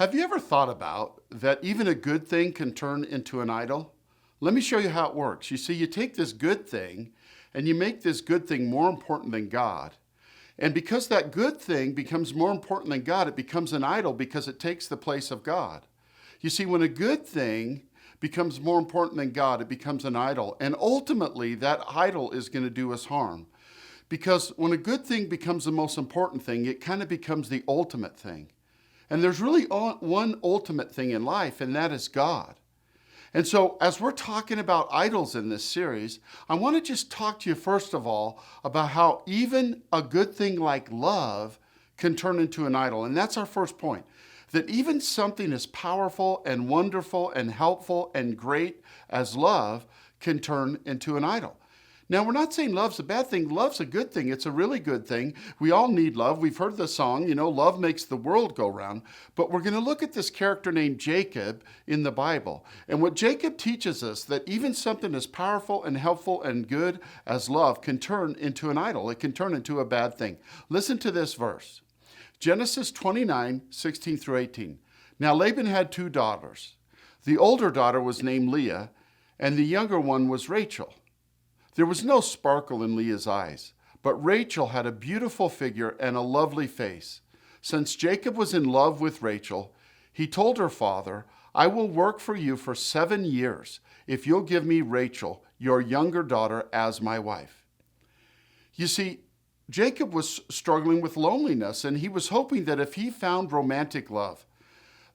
Have you ever thought about that even a good thing can turn into an idol? Let me show you how it works. You see, you take this good thing and you make this good thing more important than God. And because that good thing becomes more important than God, it becomes an idol because it takes the place of God. You see, when a good thing becomes more important than God, it becomes an idol. And ultimately, that idol is going to do us harm. Because when a good thing becomes the most important thing, it kind of becomes the ultimate thing. And there's really one ultimate thing in life, and that is God. And so as we're talking about idols in this series, I want to just talk to you first of all about how even a good thing like love can turn into an idol. And that's our first point, that even something as powerful and wonderful and helpful and great as love can turn into an idol. Now, we're not saying love's a bad thing. Love's a good thing. It's a really good thing. We all need love. We've heard the song, love makes the world go round. But we're going to look at this character named Jacob in the Bible. And what Jacob teaches us, that even something as powerful and helpful and good as love can turn into an idol. It can turn into a bad thing. Listen to this verse. Genesis 29, 16 through 18. Now Laban had 2 daughters. The older daughter was named Leah, and the younger one was Rachel. There was no sparkle in Leah's eyes, but Rachel had a beautiful figure and a lovely face. Since Jacob was in love with Rachel, he told her father, "I will work for you for 7 years if you'll give me Rachel, your younger daughter, as my wife." You see, Jacob was struggling with loneliness, and he was hoping that if he found romantic love,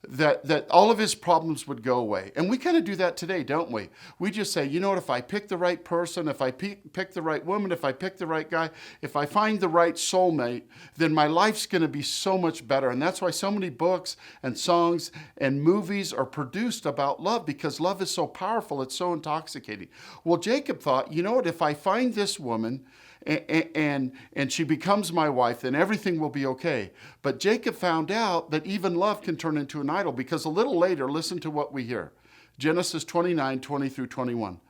that all of his problems would go away. And we kind of do that today, don't we? We just say, you know what, if I pick the right person, if I pick the right woman, if I pick the right guy, if I find the right soulmate, then my life's going to be so much better. And that's why so many books and songs and movies are produced about love, because love is so powerful, it's so intoxicating. Well, Jacob thought, you know what, if I find this woman and she becomes my wife, then everything will be okay. But Jacob found out that even love can turn into an idol, because a little later, listen to what we hear. Genesis 29, 20 through 21.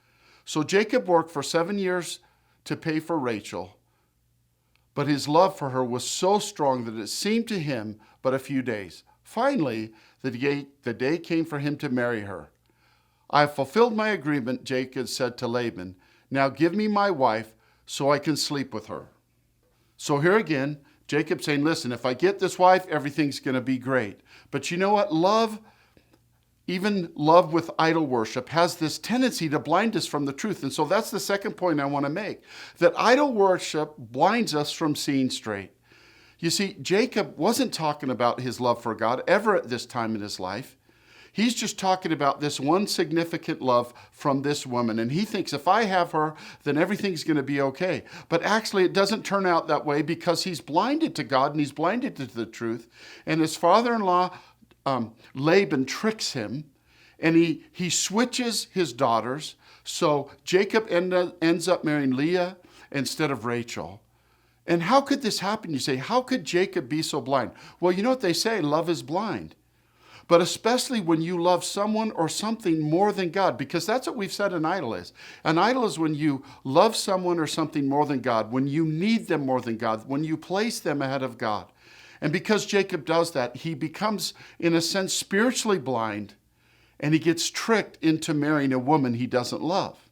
So Jacob worked for 7 years to pay for Rachel, but his love for her was so strong that it seemed to him but a few days. Finally, the day came for him to marry her. "I have fulfilled my agreement," Jacob said to Laban. "Now give me my wife so I can sleep with her." So here again, Jacob saying, listen, if I get this wife, everything's going to be great. But you know what? Love, even love with idol worship, has this tendency to blind us from the truth. And so that's the second point I want to make, that idol worship blinds us from seeing straight. You see, Jacob wasn't talking about his love for God ever at this time in his life. He's just talking about this one significant love from this woman. And he thinks, if I have her, then everything's going to be okay. But actually, it doesn't turn out that way, because he's blinded to God and he's blinded to the truth. And his father-in-law, Laban, tricks him, and he switches his daughters. So Jacob ends up marrying Leah instead of Rachel. And how could this happen? You say, how could Jacob be so blind? Well, you know what they say, love is blind. But especially when you love someone or something more than God, because that's what we've said an idol is. An idol is when you love someone or something more than God, when you need them more than God, when you place them ahead of God. And because Jacob does that, he becomes, in a sense, spiritually blind, and he gets tricked into marrying a woman he doesn't love.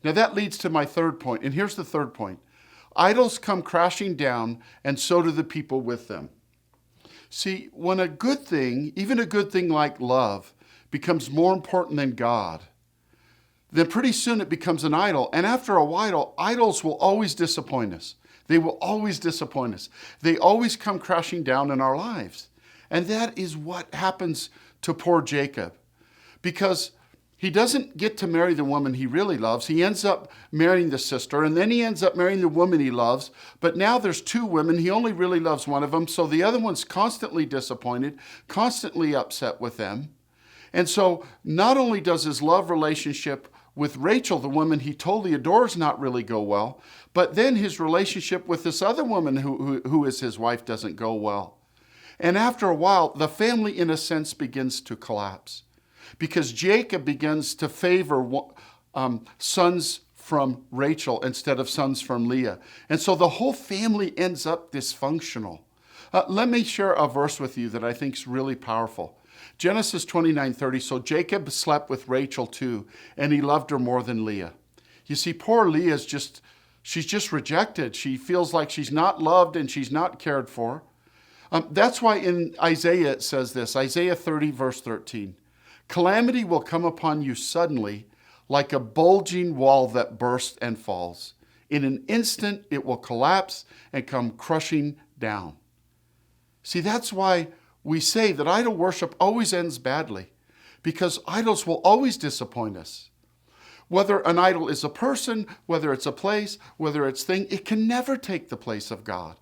Now that leads to my third point, and here's the third point. Idols come crashing down, and so do the people with them. See, when a good thing, even a good thing like love, becomes more important than God, then pretty soon it becomes an idol. And after a while, idols will always disappoint us. They will always disappoint us. They always come crashing down in our lives. And that is what happens to poor Jacob. Because he doesn't get to marry the woman he really loves. He ends up marrying the sister, and then he ends up marrying the woman he loves. But now there's 2 women. He only really loves one of them. So the other one's constantly disappointed, constantly upset with them. And so not only does his love relationship with Rachel, the woman he totally adores, not really go well, but then his relationship with this other woman who is his wife doesn't go well. And after a while, the family, in a sense, begins to collapse, because Jacob begins to favor sons from Rachel instead of sons from Leah. And so the whole family ends up dysfunctional. Let me share a verse with you that I think is really powerful. Genesis 29:30. So Jacob slept with Rachel too, and he loved her more than Leah. You see, poor Leah's she's just rejected. She feels like she's not loved and she's not cared for. That's why in Isaiah it says this, Isaiah 30 verse 13. Calamity will come upon you suddenly like a bulging wall that bursts and falls. In an instant it will collapse and come crushing down. See, that's why we say that idol worship always ends badly, because idols will always disappoint us. Whether an idol is a person, whether it's a place, whether it's thing, it can never take the place of God.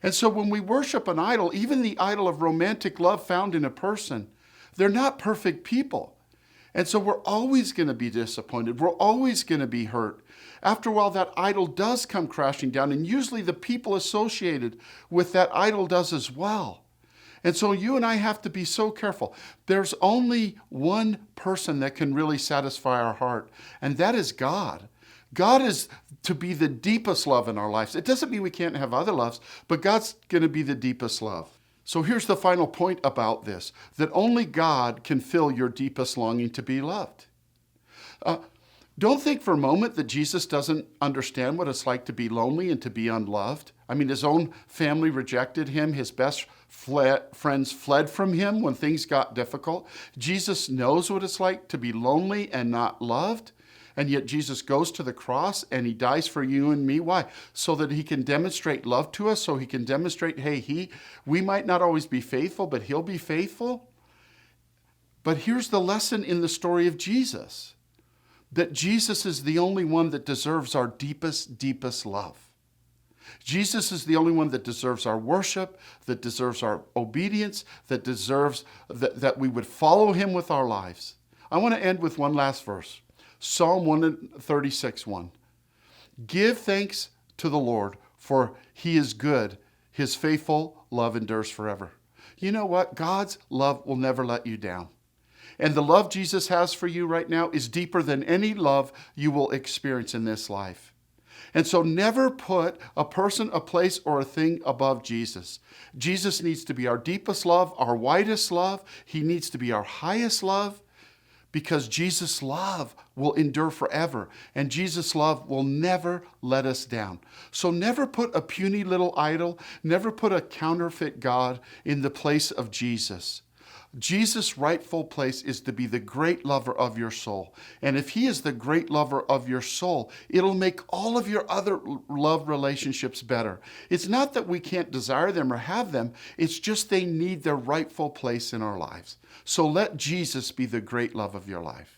And so when we worship an idol, even the idol of romantic love found in a person, they're not perfect people. And so we're always going to be disappointed. We're always going to be hurt. After a while, that idol does come crashing down, and usually the people associated with that idol does as well. And so you and I have to be so careful. There's only one person that can really satisfy our heart, and that is God. God is to be the deepest love in our lives. It doesn't mean we can't have other loves, but God's going to be the deepest love. So here's the final point about this, that only God can fill your deepest longing to be loved. Don't think for a moment that Jesus doesn't understand what it's like to be lonely and to be unloved. I mean, his own family rejected him. His best friends fled from him when things got difficult. Jesus knows what it's like to be lonely and not loved. And yet Jesus goes to the cross and he dies for you and me. Why? So that he can demonstrate love to us, so he can demonstrate, hey, we might not always be faithful, but he'll be faithful. But here's the lesson in the story of Jesus, that Jesus is the only one that deserves our deepest, deepest love. Jesus is the only one that deserves our worship, that deserves our obedience, that deserves that we would follow him with our lives. I want to end with one last verse. Psalm 136:1. Give thanks to the Lord, for he is good. His faithful love endures forever. You know what? God's love will never let you down. And the love Jesus has for you right now is deeper than any love you will experience in this life. And so never put a person, a place, or a thing above Jesus. Jesus needs to be our deepest love, our widest love. He needs to be our highest love, because Jesus' love will endure forever, and Jesus' love will never let us down. So never put a puny little idol, never put a counterfeit God in the place of Jesus. Jesus' rightful place is to be the great lover of your soul. And if he is the great lover of your soul, it'll make all of your other love relationships better. It's not that we can't desire them or have them. It's just they need their rightful place in our lives. So let Jesus be the great love of your life.